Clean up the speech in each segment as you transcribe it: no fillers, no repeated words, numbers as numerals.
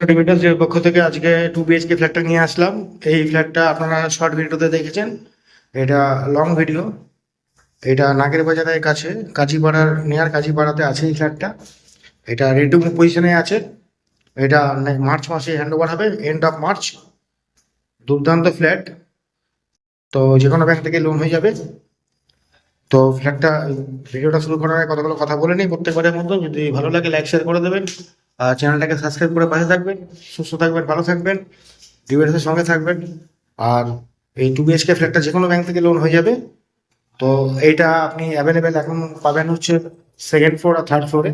ডিমিটাসের পক্ষ থেকে আজকে 2 BHK ফ্ল্যাটটা নিয়ে আসলাম। এই ফ্ল্যাটটা আপনারা শর্ট ভিডিওতে দেখেছেন, এটা লং ভিডিও। এটা নাগের বাজারের কাছে কাজীপাড়ার নিয়ার কাজীপাড়াতে আছে এই ফ্ল্যাটটা। এটা রেডি টু মুভ পজিশনে আছে। এটা মার্চ মাসে হ্যান্ড ওভার হবে, এন্ড অফ মার্চ। দুর্দান্ত ফ্ল্যাট, তো যে কোনো ব্যাংক থেকে লোন হয়ে যাবে। তো ফ্ল্যাটটা ভিডিওটা শুরু করার আগে কতগুলো কথা বলে নিই প্রত্যেকবারের মতো। যদি ভালো লাগে লাইক শেয়ার করে দেবেন, আর চ্যানেলটাকে সাবস্ক্রাইব করে পাশে থাকবেন। সুস্থ থাকবেন, ভালো থাকবেন, ডিভাইসের সঙ্গে থাকবেন। আর এই 2 BHK ফ্ল্যাটটা যে কোনো ব্যাংক থেকে লোন হয়ে যাবে। তো এইটা আপনি অ্যাভেলেবেল এখন পাবেন হচ্ছে সেকেন্ড ফ্লোর আর থার্ড ফ্লোরে।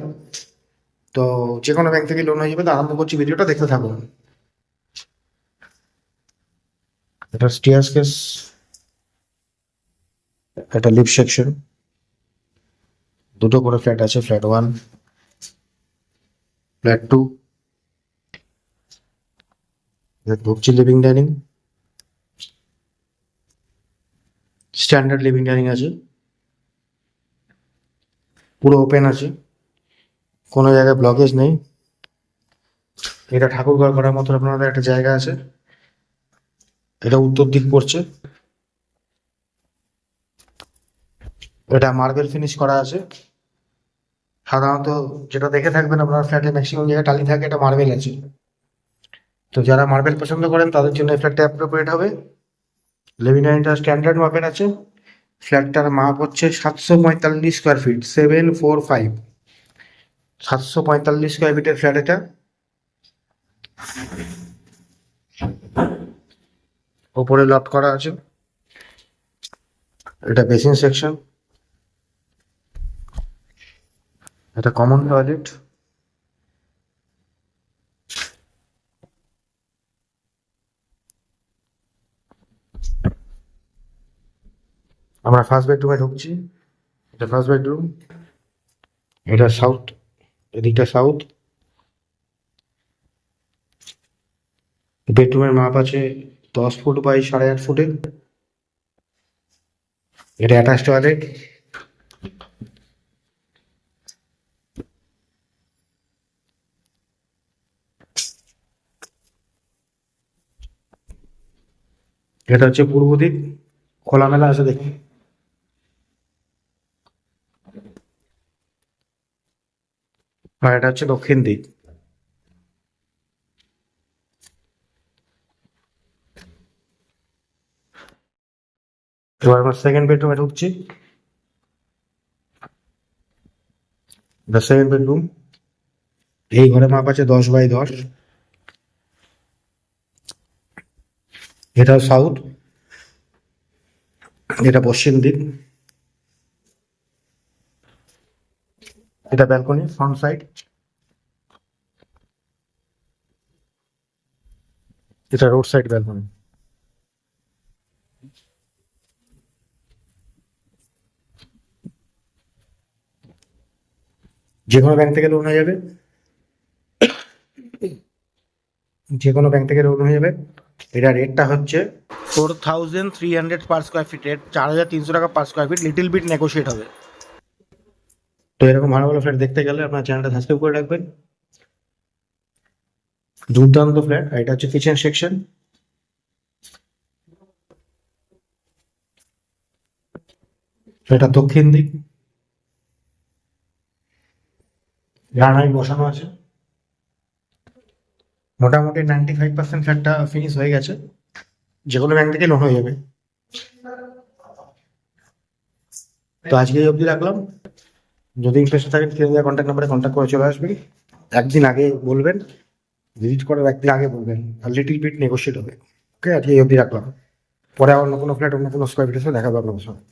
তো যে কোনো ব্যাংক থেকে লোন হয়ে যাবে। তো আরম্ভ করছি, ভিডিওটা দেখতে থাকুন। এটা স্টিয়ার্স কেস, এটা লিফট সেকশন, দুটো করে ফ্ল্যাট আছে, ফ্ল্যাট 1, ফ্ল্যাট 2। ঢুকছি living dining, standard living dining আছে, পুরো ওপেন আছে, কোনো জায়গায় ব্লকেজ নেই। এটা ঠাকুর ঘর করার মতো আপনাদের একটা জায়গা আছে। এটা উত্তর দিক পড়ছে। এটা মার্বেল ফিনিশ করা আছে। সাধারণত যেটা দেখে থাকবেন আপনার ফ্ল্যাটে ম্যাক্সিমাম জায়গায় টালি থাকে, এটা মার্বেল আছে। তো যারা মার্বেল পছন্দ করেন তাদের জন্য এই ফ্ল্যাটটা অ্যাপ্রোপ্রিয়েট হবে। লিভিং ডাইনিংটা স্ট্যান্ডার্ড মাপের আছে। ফ্ল্যাটটার মাপ হচ্ছে 745 স্কোয়ার ফিট, 745, 745 স্কোয়ার ফিটের ফ্ল্যাট এটা। ওপরে লফট করা আছে। এটা বেসিন সেকশন, এটা কমন টয়লেট। আমরা ফার্স্ট বেডরুমে ঢুকছি। এটা ফার্স্ট বেডরুম, এটা সাউথ, এদিকটা সাউথ। বেডরুমের মাপ আছে 10 ফুট বাই 8.5 ফুটের। এটা অ্যাটাচ টয়লেট। এটা হচ্ছে পূর্ব দিক, খোলামেলা আছে দেখুন। আর এটা হচ্ছে দক্ষিণ দিক। এবার আমরা সেকেন্ড বেডরুমে ঢুকছি। এটা সেকেন্ড বেডরুম। এই ঘরে মাপ আছে 10 বাই 10। এটা সাউথ, এটা পশ্চিম দিক। এটা ব্যালকনি ফ্রন্ট সাইড। এটা রোড সাইড ব্যালকনি। যে কোনো ব্যাংক থেকে লোন হয়ে যাবে, যে কোনো ব্যাংক থেকে লোন হয়ে যাবে। এটা রেটটা হচ্ছে 4300 পার স্কোয়ার ফিট, রেট 4300 টাকা per square feet, little bit negotiate হবে। তো এরকম ভালো ভালো ফ্ল্যাট দেখতে গেলে আপনার চ্যানেলটা সাবস্ক্রাইব করে রাখবেন। দুর্দান্ত ফ্ল্যাট। এটা হচ্ছে কিচেন সেকশন। এটা দক্ষিণ দিক, গ্রানাইট বসানো আছে। মোটামুটি 95% ফ্ল্যাটটা ফিনিশ হয়ে গেছে। যে কোনো ব্যাংক থেকে লোন হয়ে যাবে। তো আজকে এই অবধি রাখলাম। যদি ইন্টারেস্ট থাকেন স্ক্রিনে কন্ট্যাক্ট নাম্বারে কন্ট্যাক্ট করে চলে আসবেন। একদিন আগে বলবেন, ভিজিট করার একদিন আগে বলবেন, আর লিটিল বিট নেগোশিয়েট হবে। ওকে, আজকে এই অবধি রাখলাম। পরে আবার অন্য কোনো ফ্ল্যাট, অন্য কোনো স্কোয়ার ফিটের সাথে দেখা হবে আপনার সঙ্গে।